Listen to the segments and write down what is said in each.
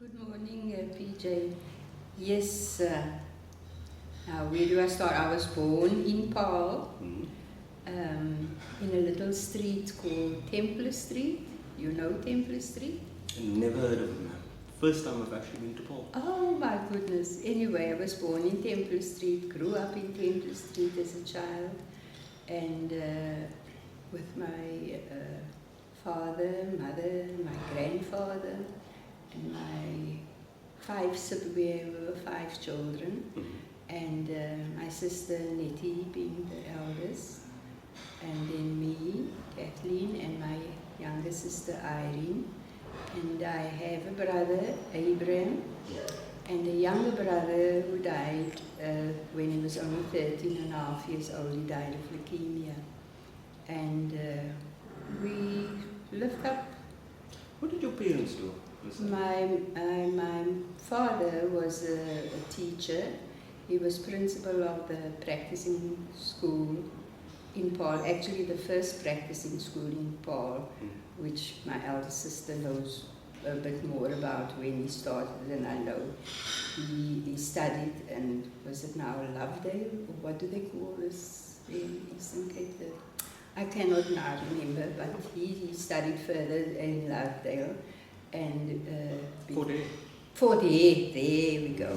Good morning, PJ. Yes, now where do I start? I was born in Paarl, in a little street called Templar Street. You know Templar Street? Never heard of it, ma'am. First time I've actually been to Paarl. Oh my goodness. Anyway, I was born in Templar Street, grew up in Templar Street as a child, and with my father, mother, my grandfather, and my we were 5 children, and my sister Nettie being the eldest, and then me, Kathleen, and my younger sister Irene, and I have a brother, Abraham, and a younger brother who died when he was only 13 and a half years old. He died of leukemia, and we lived up. What did your parents do? My father was a teacher. He was principal of the practicing school in Paarl, actually the first practicing school in Paarl, which my elder sister knows a bit more about when he started than I know. He studied, and was it now Lovedale, or what do they call this in Eastern Cape? I cannot now remember, but he studied further in Lovedale. And 48, there we go.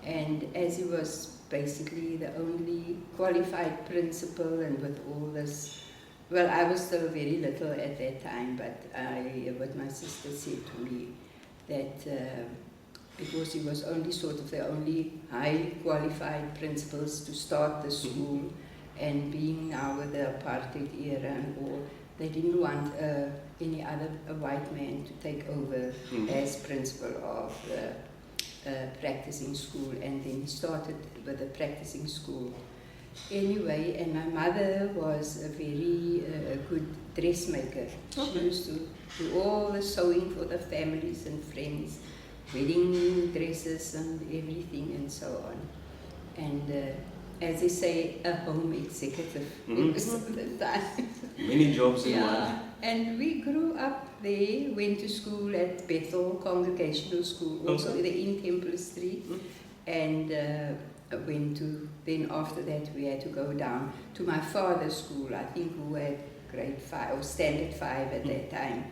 And as he was basically the only qualified principal, and with all this, well, I was still very little at that time, but what my sister said to me, that because he was only sort of the only highly qualified principals to start the school, and being now with the apartheid era and all, they didn't want any other white man to take over as principal of the practicing school, and then he started with the practicing school. Anyway, and my mother was a very good dressmaker. She used to do all the sewing for the families and friends, wedding dresses and everything and so on. And as they say, a home executive. Many jobs in one. And we grew up there, went to school at Bethel Congregational School, also in Templar Street, and went to, then after that we had to go down to my father's school, I think who had grade 5 or standard 5 at that time,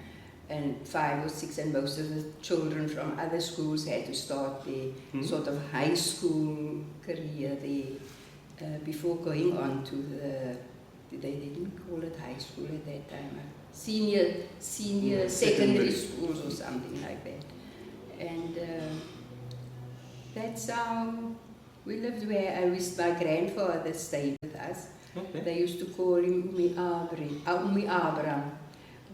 and 5 or 6, and most of the children from other schools had to start their sort of high school career there. Before going on to they didn't call it high school at that time, senior secondary schools or something like that. And that's how we lived, where I wish my grandfather stayed with us. They used to call him Umi Abram.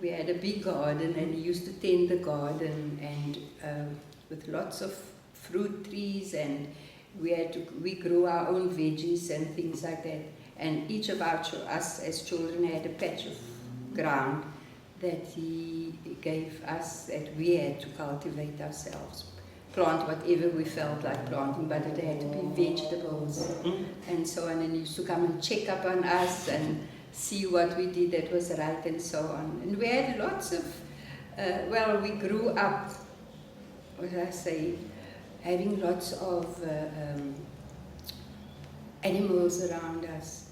We had a big garden, and he used to tend the garden, and with lots of fruit trees, and we grew our own veggies and things like that. And each of us as children had a patch of ground that he gave us, that we had to cultivate ourselves. Plant whatever we felt like planting, but it had to be vegetables and so on. And he used to come and check up on us and see what we did that was right and so on. And we had lots of, we grew up, what did I say, having lots of animals around us.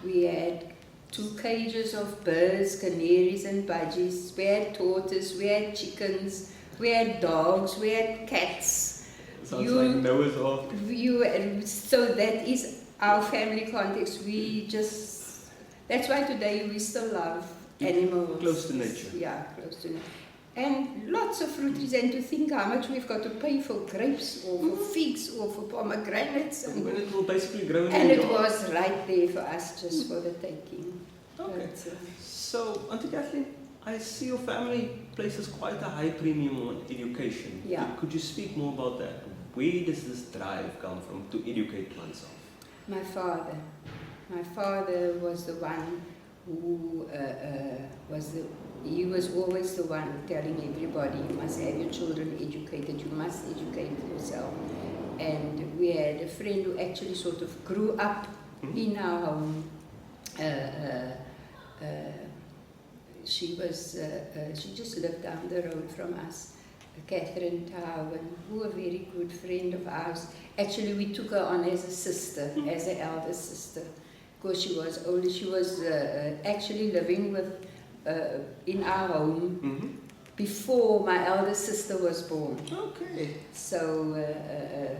We had 2 cages of birds, canaries and budgies. We had tortoise, we had chickens, we had dogs, we had cats. Sounds like Noah's Ark. So that is our family context. That's why today we still love animals. Close to nature. Yeah, close to nature. And lots of fruit trees, and to think how much we've got to pay for grapes or for figs or for pomegranates. And when it will basically grow in and it yard. was right there for us, just for the taking. Okay. So, Auntie Kathleen, I see your family places quite a high premium on education. Yeah. Could you speak more about that? Where does this drive come from to educate oneself? My father. My father was the one who he was always the one telling everybody, you must have your children educated, you must educate yourself. And we had a friend who actually sort of grew up in our home. She just lived down the road from us. Catherine Towen, who a very good friend of ours. Actually, we took her on as a sister, as an elder sister, because she was older. She was actually living with in our home before my elder sister was born. Okay. So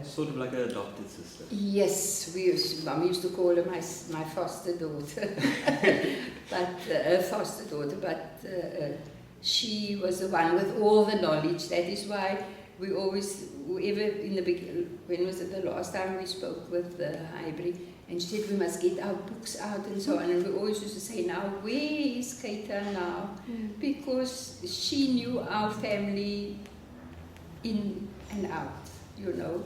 Sort of like an adopted sister. yes, Mum used to call her my foster daughter, but foster daughter. But she was the one with all the knowledge. That is why we always, whoever in the when was it the last time we spoke with Highbury, and she said we must get our books out and so on. And we always used to say, now where is Keita now? Because she knew our family in and out, you know.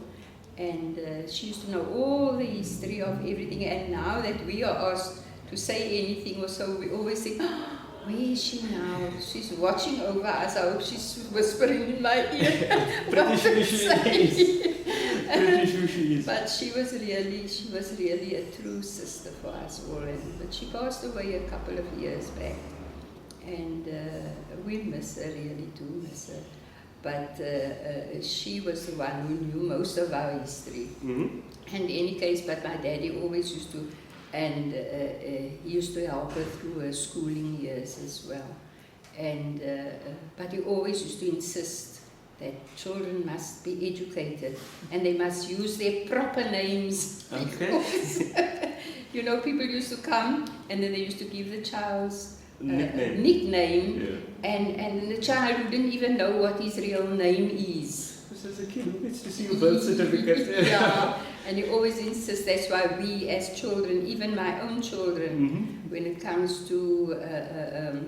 And she used to know all the history of everything. And now that we are asked to say anything or so, we always say, oh, where is she now? She's watching over us. I hope she's whispering in my ear. Pretty sure she is. Pretty sure she is. But she was really a true sister for us all. But she passed away a couple of years back. And we miss her, really do miss her. But she was the one who knew most of our history. And in any case, but my daddy always used to, and he used to help her through her schooling years as well. And but he always used to insist that children must be educated and they must use their proper names. Okay. You know, people used to come and then they used to give the child's nickname. Yeah. And the child who didn't even know what his real name is. Because as a kid, who gets to see your birth certificate? Yeah, and he always insists. That's why we as children, even my own children, when it comes to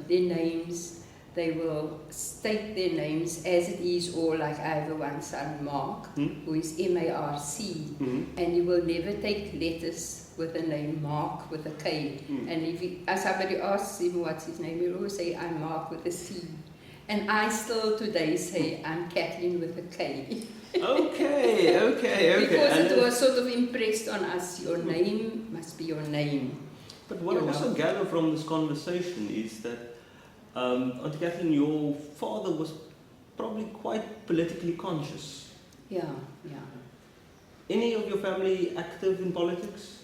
their names, they will state their names as it is, or like I have one son, Mark, who is M-A-R-C, and he will never take letters with the name Mark with a K. And if somebody asks him what's his name, he'll always say, I'm Mark with a C. And I still today say, I'm Kathleen with a K. Okay. Because it was sort of impressed on us, your name must be your name. But what I also gather from this conversation is that, Auntie Kathleen, your father was probably quite politically conscious. Yeah. Any of your family active in politics?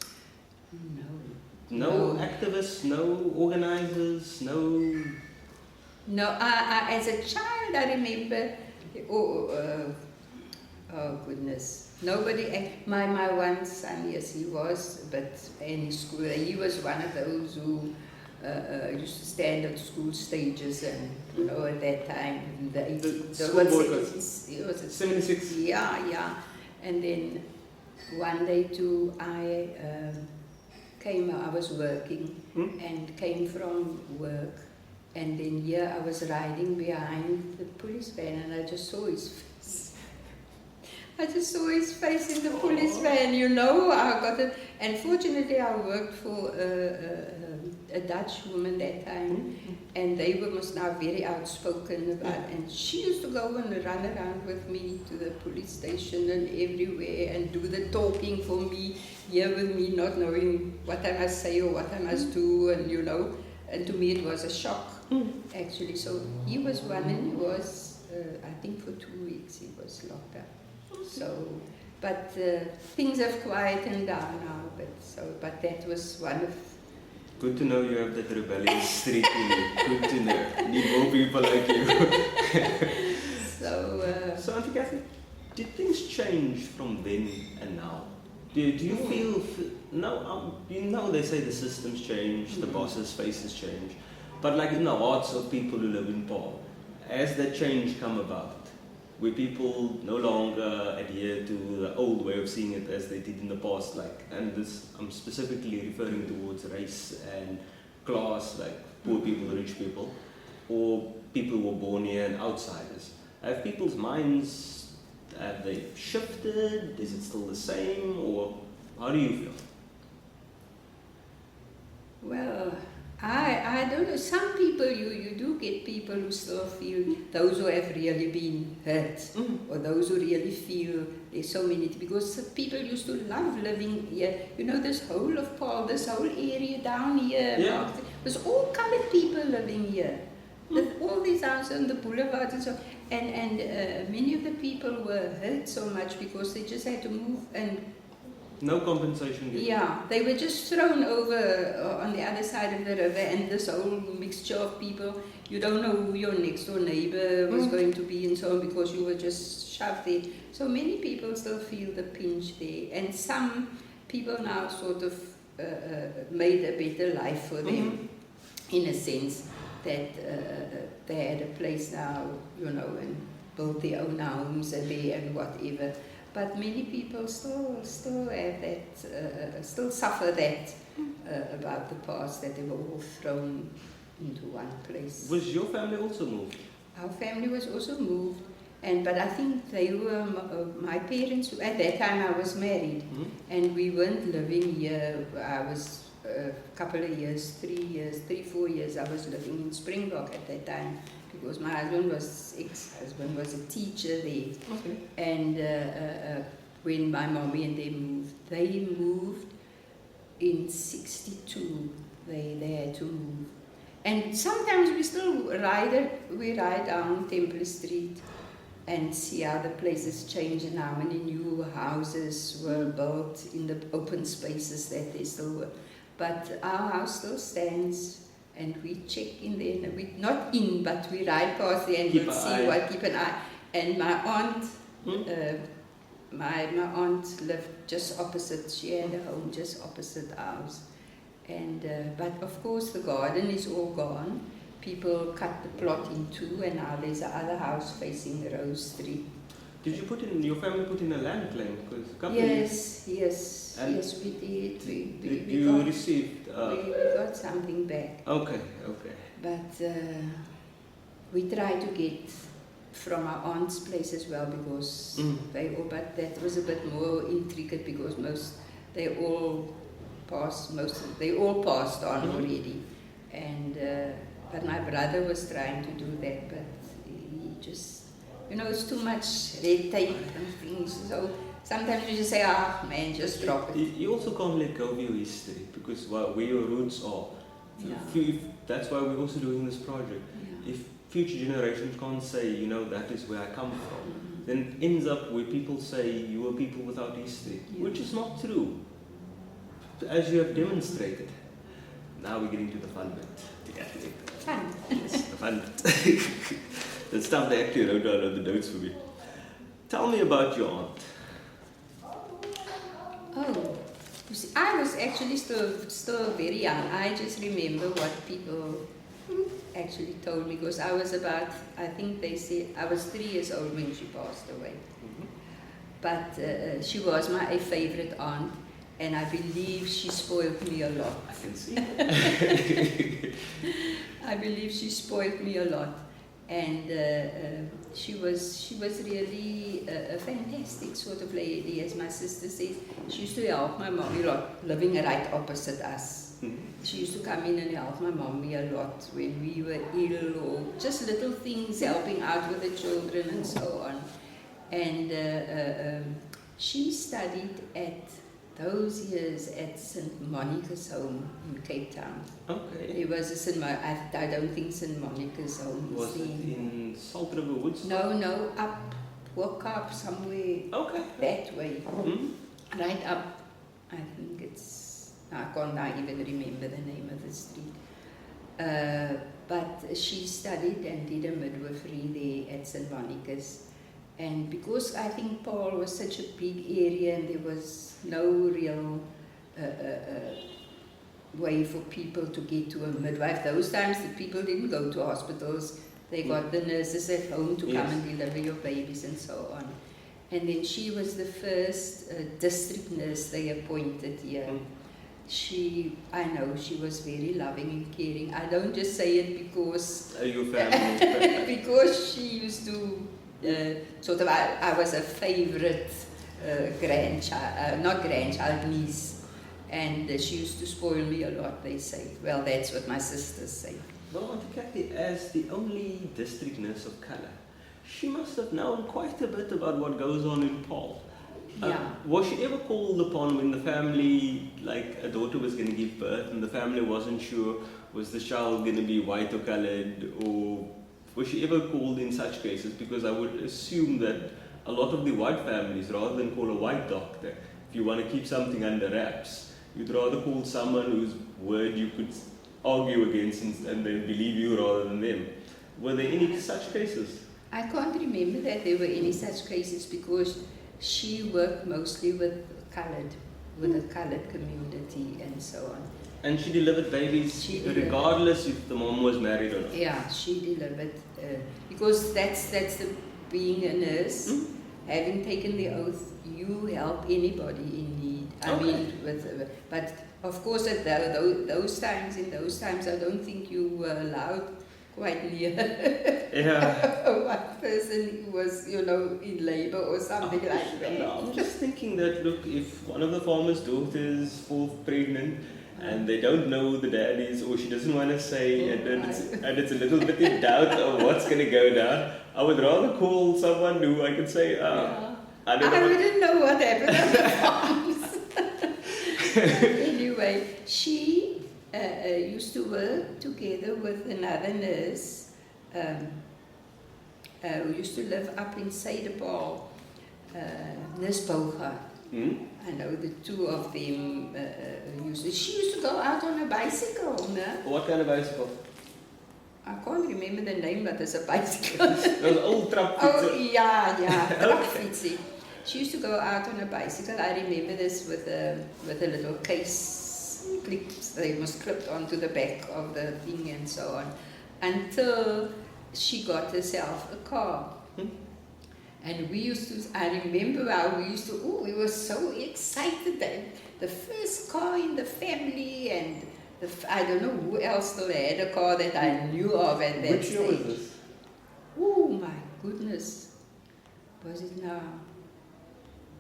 No activists, no organizers, no... No, as a child I remember, oh goodness, nobody, my one son, yes he was, but in school, he was one of those who used to stand on school stages and, you know, at that time, in the school boycott. It was 76? Yeah. And then one day too, I was working and came from work, and then here I was riding behind the police van and I just saw his face. I just saw his face in the police van, you know. I got it, and fortunately I worked for a Dutch woman that time, and they were now very outspoken about, and she used to go and run around with me to the police station and everywhere and do the talking for me, here with me not knowing what I must say or what I must do, and you know, and to me it was a shock actually. So he was one, and he was, I think for 2 weeks he was locked up. So, but things have quietened down now, but that was one of... Good to know you have that rebellious streak in you. Good to know. Need more people like you. So Auntie Kathleen, did things change from then and now? Do you feel... Now, you know they say the systems change, the bosses' faces change, but like in the hearts of people who live in Paarl, has that change come about? Where people no longer adhere to the old way of seeing it as they did in the past, like, and this, I'm specifically referring towards race and class, like poor people, rich people, or people who were born here and outsiders. Have people's minds, have they shifted? Is it still the same, or how do you feel? Well, I don't know. Some people, you do get people who still feel, those who have really been hurt, or those who really feel there's so many, because people used to love living here. You know, this whole of Paarl, this whole area down here, Yeah. there's all colored people living here. All these houses on the boulevard and so, and many of the people were hurt so much because they just had to move, and No compensation given. yeah, they were just thrown over on the other side of the river, and this whole mixture of people, you don't know who your next door neighbor was going to be and so on, because you were just shoved there. So many people still feel the pinch there, and some people now sort of made a better life for them, in a sense that they had a place now, you know, and built their own homes there and whatever. But many people still have that, still suffer that about the past, that they were all thrown into one place. Was your family also moved? Our family was also moved, but I think they were, my parents, at that time I was married, and we weren't living here. I was a couple of years, 4 years, I was living in Springbok at that time, because my ex-husband was a teacher there. Okay. And when my mommy and they moved in 62. They had to move. And sometimes we still ride down Temple Street and see how the places change and how many new houses were built in the open spaces that they still were. But our house still stands, and we check in there. We not in, but we ride past there and we'll see keep an eye. And my aunt, my aunt lived just opposite. She had a home just opposite ours. And but of course the garden is all gone. People cut the plot in two, and now there's another house facing Rose Street. Did your family put in a land claim? Yes, we did. You received? We got something back. Okay. But we tried to get from our aunt's place as well, because but that was a bit more intricate, because they all passed on already, and but my brother was trying to do that, but he just, it's too much red tape and things, so sometimes you just say, man, just drop it. You also can't let go of your history, because where your roots are. Yeah. That's why we're also doing this project. Yeah. If future generations can't say, that is where I come from, then it ends up where people say you are people without history, which is not true, as you have demonstrated. Now we're getting to the fun bit. Fun. Yes, the fun bit. The stuff they actually wrote down on the notes for me. Tell me about your aunt. Oh, you see, I was actually still very young. I just remember what people actually told me, because I was I think they said, I was 3 years old when she passed away. But she was my favorite aunt, and I believe she spoiled me a lot. I can see. I believe she spoiled me a lot, and she was really a fantastic sort of lady, as my sister says. She used to help my mommy a lot, living right opposite us. She used to come in and help my mommy a lot when we were ill, or just little things, helping out with the children and so on. And she studied those years at St. Monica's Home in Cape Town. Okay. There was a I don't think St. Monica's Home was it in Salt River Woods? No, walk up somewhere. Okay. That way. Right up, I think I can't now even remember the name of the street. But she studied and did a midwifery there at St. Monica's. And because I think Paarl was such a big area, and there was no real way for people to get to a midwife. Those times the people didn't go to hospitals. They got the nurses at home to come and deliver your babies and so on. And then she was the first district nurse they appointed here. I know she was very loving and caring. I don't just say it because Your family. because she used to I was a favorite niece, and she used to spoil me a lot, they say. Well, that's what my sisters say. Well, Auntie Kathy, as the only district nurse of colour, she must have known quite a bit about what goes on in Paarl. Was she ever called upon when the family, like a daughter was going to give birth and the family wasn't sure? Was the child going to be white or colored, or was she ever called in such cases? Because I would assume that a lot of the white families, rather than call a white doctor, if you want to keep something under wraps, you'd rather call someone whose word you could argue against and they believe you rather than them. Were there any such cases? I can't remember that there were any such cases because she worked mostly with the coloured community and so on. And she delivered babies regardless if the mom was married or not? Yeah, she delivered. Because that's the being a nurse, having taken the oath, you help anybody in need. I mean, but of course at in those times, I don't think you were allowed quite near one person who was, in labour or something like that. No, I'm just thinking that, look, if one of the farmer's daughters falls pregnant and they don't know who the dad is, or she doesn't want to say, and it's a little bit in doubt of what's going to go down, I would rather call someone who I could say, I wouldn't know what happened on the farms. Anyway, she used to work together with another nurse who used to live up in Paarl, Nurse Bogart. I know the two of them she used to go out on a bicycle. No? What kind of bicycle? I can't remember the name, but there's a bicycle. Those old trapfietsen. Oh, yeah, trapfietsen. She used to go out on a bicycle. I remember this with a little case clips. They must clipped onto the back of the thing and so on, until she got herself a car. And I remember how we were so excited that the first car in the family, and I don't know who else still had a car that I knew of at that stage. Which year was this? Oh my goodness. Was it now?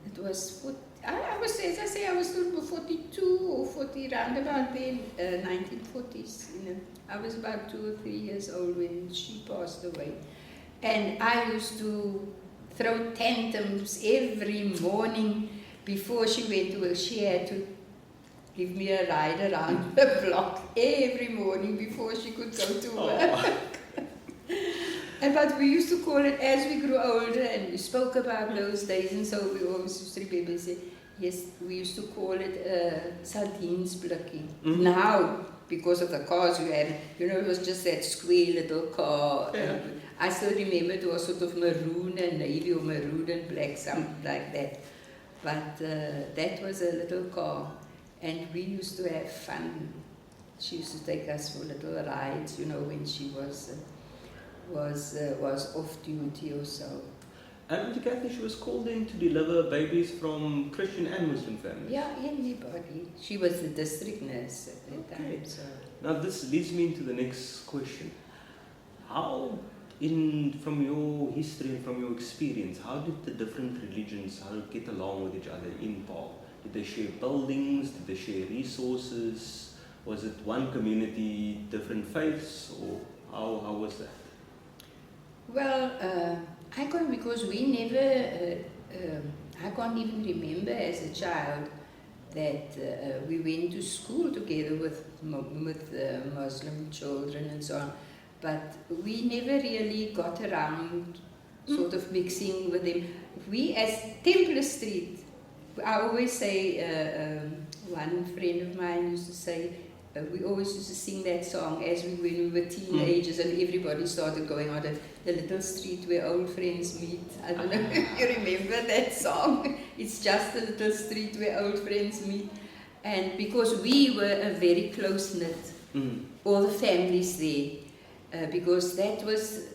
It was, I was still 42 or 40, round about then, 1940s. I was about 2 or 3 years old when she passed away. And I used to throw tantrums every morning before she went to work. She had to give me a ride around the block every morning before she could go to work. But we used to call it, as we grew older and we spoke about those days, and so we always used to remember, say, yes, we used to call it sardines blikkie. Now, because of the cars we had, it was just that square little car. Yeah. I still remember it was sort of maroon and navy or maroon and black, something like that. But that was a little car, and we used to have fun. She used to take us for little rides, when she was off duty or so. And Kathy, she was called in to deliver babies from Christian and Muslim families. Yeah, anybody. She was the district nurse at that time. So. Now this leads me into the next question. How, from your history and from your experience, how did the different religions get along with each other in Paarl? Did they share buildings? Did they share resources? Was it one community, different faiths, or how was that? Well, I can't, because we never, I can't even remember as a child that we went to school together with Muslim children and so on, but we never really got around sort of mixing with them. We, as Templar Street, I always say, one friend of mine used to say, we always used to sing that song when we were teenagers, and everybody started going on the little street where old friends meet. I don't know if you remember that song. It's just a little street where old friends meet. And because we were a very close-knit, all the families there, because that was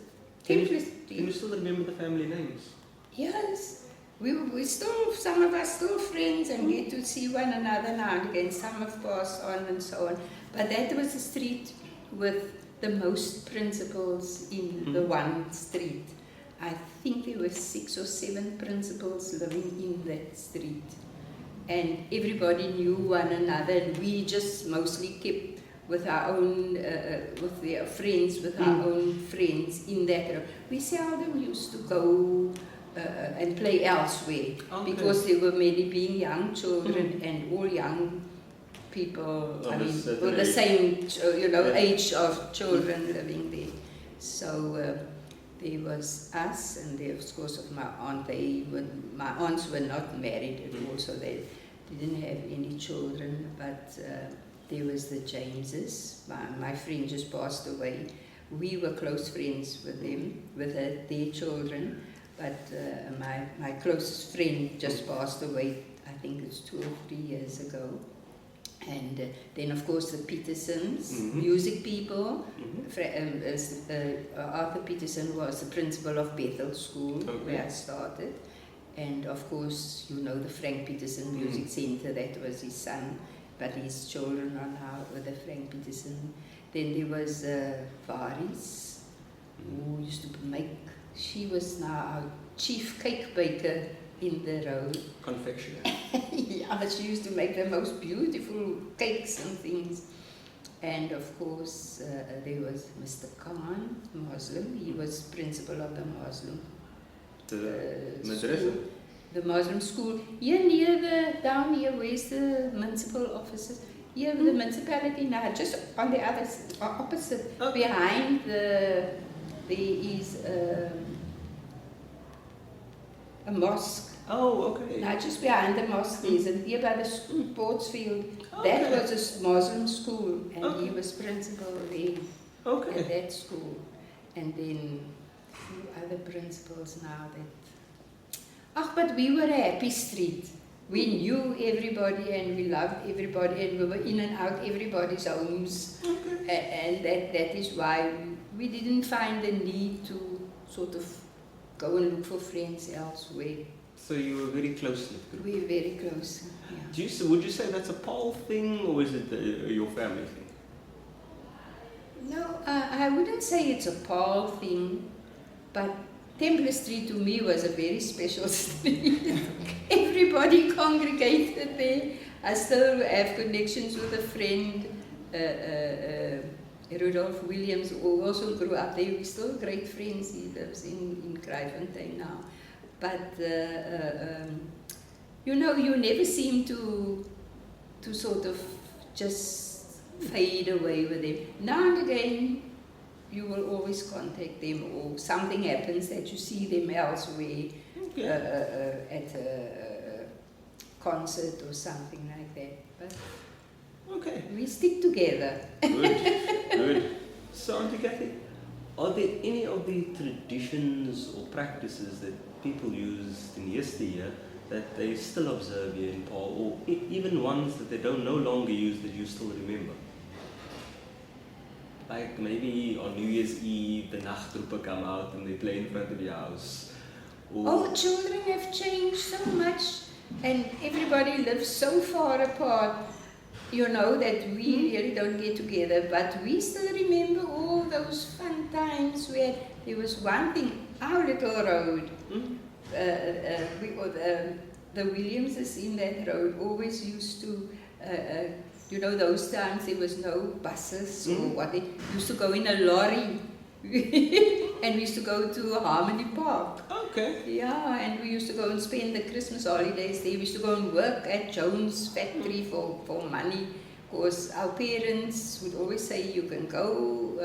Templar Street. Can you still remember the family names? Yes. We still, some of us still friends and get to see one another now and again. Some have passed on and so on. But that was a street with the most principals in the one street. I think there were 6 or 7 principals living in that street. And everybody knew one another, and we just mostly kept with our own, with their friends, with our own friends in that. We seldom used to go and play elsewhere, because there were many being young children and all young people, Of I a mean, certain with the age. same, Yeah. age of children living there. So there was us, and there, of course, of my aunt. My aunts were not married at all, so they didn't have any children. But there was the Jameses. My friend just passed away. We were close friends with them, with their children. But my closest friend just passed away. I think it's 2 or 3 years ago. And then, of course, the Petersons, music people. Arthur Peterson was the principal of Bethel School, where I started. And, of course, you know the Frank Peterson Music Center, that was his son. But his children are now with the Frank Peterson. Then there was Varis, who used to make, she was now our chief cake baker in the road. Confectioner. Yeah, she used to make the most beautiful cakes and things. And of course, there was Mr. Khan, Muslim. He was principal of the Muslim Madrasa. the Muslim school. Here near down here, where's the municipal offices? Here, the municipality now, just on the other opposite, behind there is a mosque. Oh, okay. Now, just behind the mosque, there's here by the sports field. That was a Muslim school, and he was principal there at that school. And then a few other principals now that. But we were a happy street. We knew everybody, and we loved everybody, and we were in and out everybody's homes. And that is why we didn't find the need to sort of go and look for friends elsewhere. So you were very close-knit group. We were very close. Yeah. Would you say that's a Paarl thing, or is it your family thing? No, I wouldn't say it's a Paarl thing, but Templar Street to me was a very special street. Everybody congregated there. I still have connections with a friend, Rudolph Williams, who also grew up there. We're still great friends. He lives in Kraaifontein now. But, you never seem to sort of just fade away with them. Now and again, you will always contact them, or something happens that you see them elsewhere at a concert or something like that. But we stick together. Good. So, Auntie Kathy, are there any of the traditions or practices that people used in yesteryear that they still observe here in Paarl, or even ones that they don't no longer use that you still remember? Like maybe on New Year's Eve, the nachtgroepen come out and they play in front of your house. Children have changed so much, and everybody lives so far apart, that we really don't get together. But we still remember all those fun times where there was one thing, our little road. The Williamses in that road always used to, those times there was no buses or what. They used to go in a lorry. And we used to go to Harmony Park. Yeah, and we used to go and spend the Christmas holidays there. We used to go and work at Jones' factory for money. Because our parents would always say you can go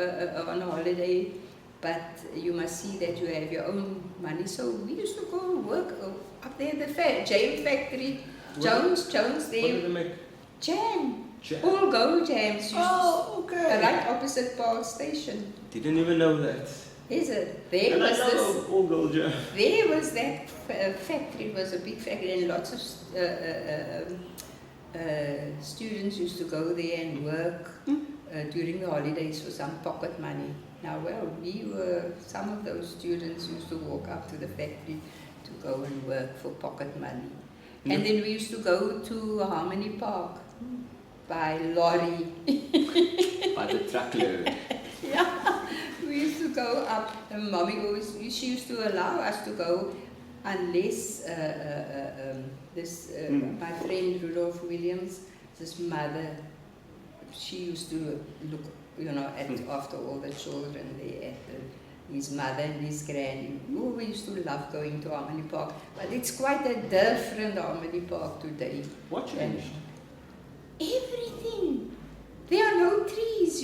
on a holiday, but you must see that you have your own money. So we used to go and work up there at the jam factory. Jones there. What did they make? Jam. All gold jams. Right opposite Paarl Station. Didn't even know that. Is it? All gold jam. There was that factory. It was a big factory, and lots of students used to go there and work during the holidays for some pocket money. Now, some of those students used to walk up to the factory to go and work for pocket money. And then we used to go to Harmony Park by lorry. By the truckload. Yeah, we used to go up, and Mommy she used to allow us to go unless my friend Rudolph Williams, his mother, she used to look, after all the children there, his mother and his granny. We used to love going to Harmony Park, but it's quite a different Harmony Park today. What changed? Everything.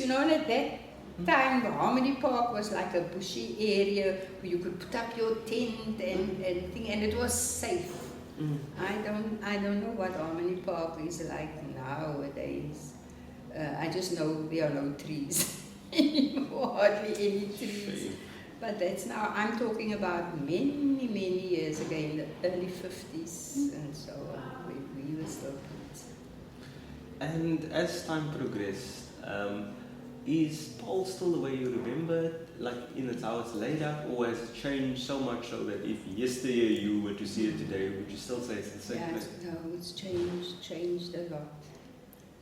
you know, at that time, Harmony Park was like a bushy area where you could put up your tent and thing, and it was safe. I don't know what Harmony Park is like nowadays. I just know there are no trees anymore, hardly any trees. But that's now, I'm talking about many, many years ago, in the early 50s and so on, we were still kids. And as time progressed, is Paarl still the way you remember it, like in its how it's laid out, or has it changed so much so that if yesterday you were to see it today, would you still say it's the same place? No, it's changed a lot.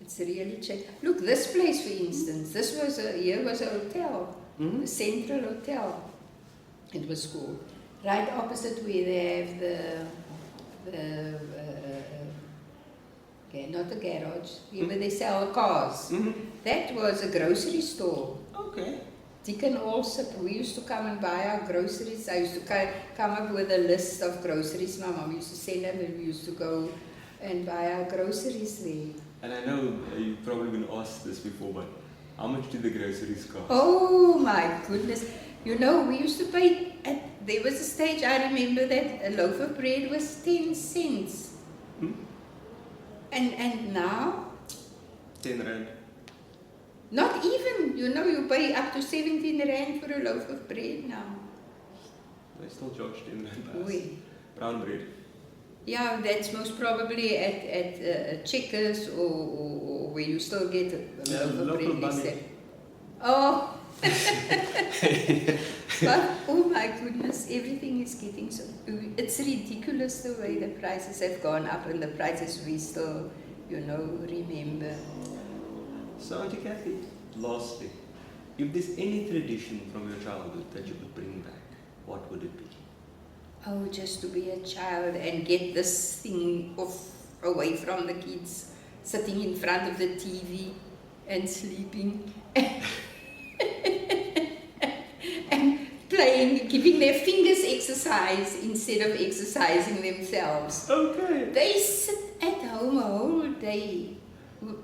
It's really changed. Look, this place, for instance, here was a hotel, the Central Hotel, it was called. Right opposite where they have not a garage, where they sell cars. That was a grocery store. Okay. Dick and Allsop, we used to come and buy our groceries. I used to come up with a list of groceries. My mom used to send them, and we used to go and buy our groceries there. And I know you've probably been asked this before, but how much did the groceries cost? Oh my goodness. You know, we used to pay, there was a stage, I remember that a loaf of bread was 10 cents. And now? 10 rand. Not even, you know, you pay up to 17 rand for a loaf of bread now. They still charge 10 rand. Oui. Brown bread. Yeah, that's most probably at Checkers or where you still get a loaf of bread. Oh! But, oh my goodness, everything is getting so... It's ridiculous the way the prices have gone up, and the prices we still, you know, remember. So, Auntie Kathy, lastly, if there's any tradition from your childhood that you could bring back, what would it be? Oh, just to be a child and get this thing away from the kids, sitting in front of the TV and sleeping. And playing, giving their fingers exercise instead of exercising themselves. Okay. They sit at home a whole day,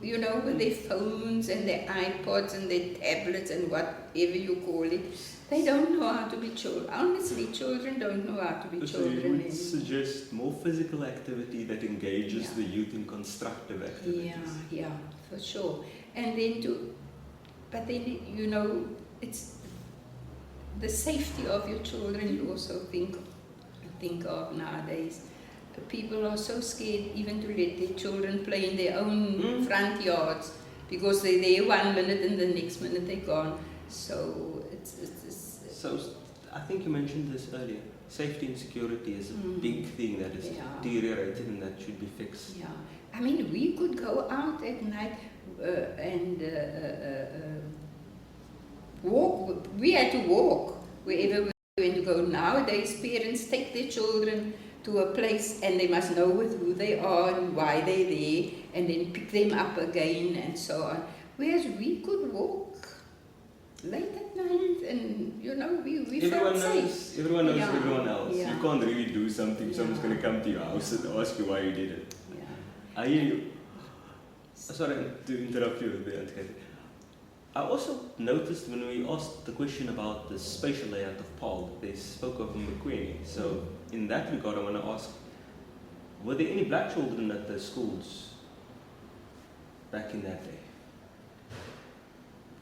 you know, with their phones and their iPods and their tablets and whatever you call it. They don't know how to be children. Honestly, children don't know how to be children. So you would suggest more physical activity that engages the youth in constructive activities. Yeah, for sure. And then but then, you know, it's the safety of your children you also think of nowadays. People are so scared even to let their children play in their own front yards because they're there 1 minute and the next minute they're gone. So So I think you mentioned this earlier. Safety and security is a big thing that is deteriorated and that should be fixed. Yeah, I mean, we could go out at night and walk. We had to walk wherever we were going to go. Nowadays, parents take their children to a place and they must know with who they are and why they're there, and then pick them up again and so on. Whereas we could walk late at night, and you know, we felt safe. Everyone knows everyone else. Yeah. You can't really do something. Someone's going to come to your house and ask you why you did it. Yeah. I hear you. Sorry to interrupt you there, Auntie Kathy. I also noticed when we asked the question about the spatial layout of Paarl, they spoke of Mokweni. So in that regard, I want to ask, were there any black children at the schools back in that day?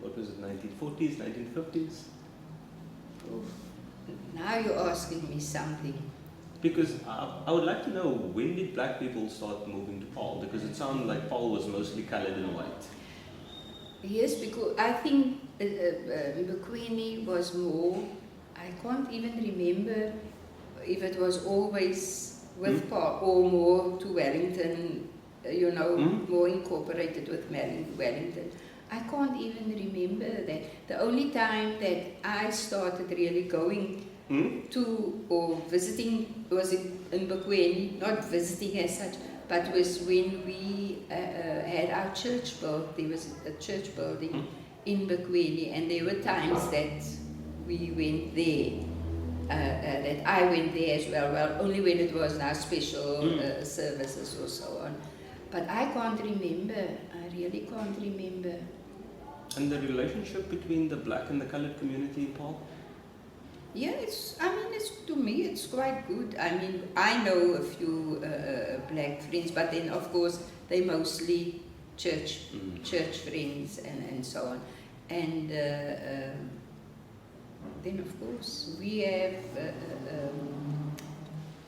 What was it, 1940s, 1950s? Oh, now you're asking me something. Because I would like to know, when did black people start moving to Paarl? Because it sounded like Paarl was mostly coloured and white. Yes, because I think Mokweni was more, I can't even remember if it was always with Paarl or more to Wellington, you know, more incorporated with Wellington. I can't even remember that. The only time that I started really going to or visiting was in Mokweni, not visiting as such, but was when we had our church built. There was a church building in Mokweni, and there were times that we went there, that I went there as well, only when it was now special services or so on. But I can't remember, I really can't remember. And the relationship between the black and the colored community, Paul? Yeah, to me, it's quite good. I mean, I know a few black friends, but then, of course, they mostly church friends and so on. And then, of course, we have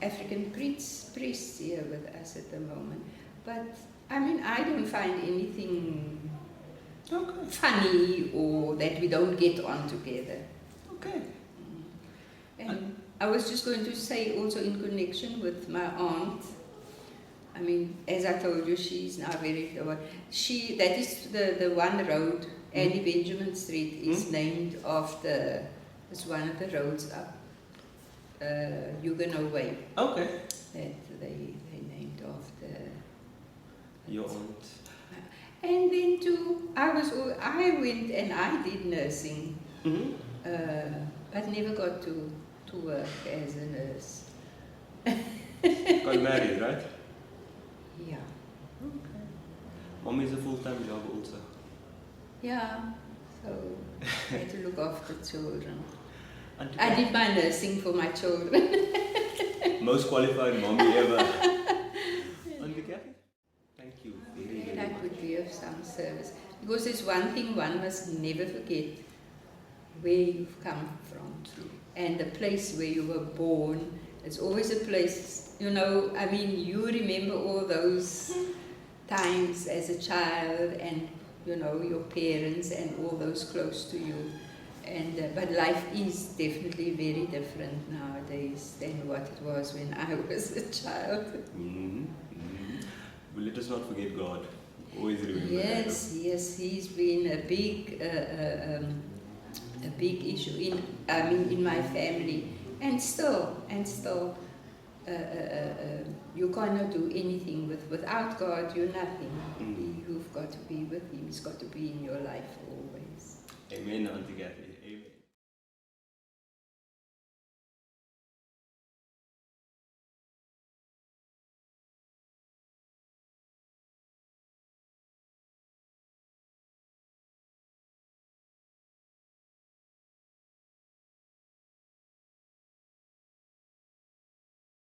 African priests here with us at the moment. But, I mean, I don't find anything funny or that we don't get on together. Okay. And I was just going to say also in connection with my aunt, I mean, as I told you, she's now that is the one road, Annie Benjamin Street, is named after, it's one of the roads up Huguenot Way. Okay. That they named after. Your aunt. And then too, I went and I did nursing, but never got to work as a nurse. Got married, right? Yeah. Okay. Mommy's a full-time job also. Yeah, so I had to look after children. Auntie I did my nursing for my children. Most qualified mommy ever. Auntie Kathy? Thank you very, very That much. would be of some service. Because there's one thing one must never forget, where you've come from. And the place where you were born. It's always a place, you know, I mean, you remember all those times as a child and, you know, your parents and all those close to you. And but life is definitely very different nowadays than what it was when I was a child. Well, let us not forget God. Always remember Yes, He's been a big issue in my family, and still, you cannot do anything without God. You're nothing. You've got to be with Him. He's got to be in your life always. Amen, Auntie Kathy. Amen.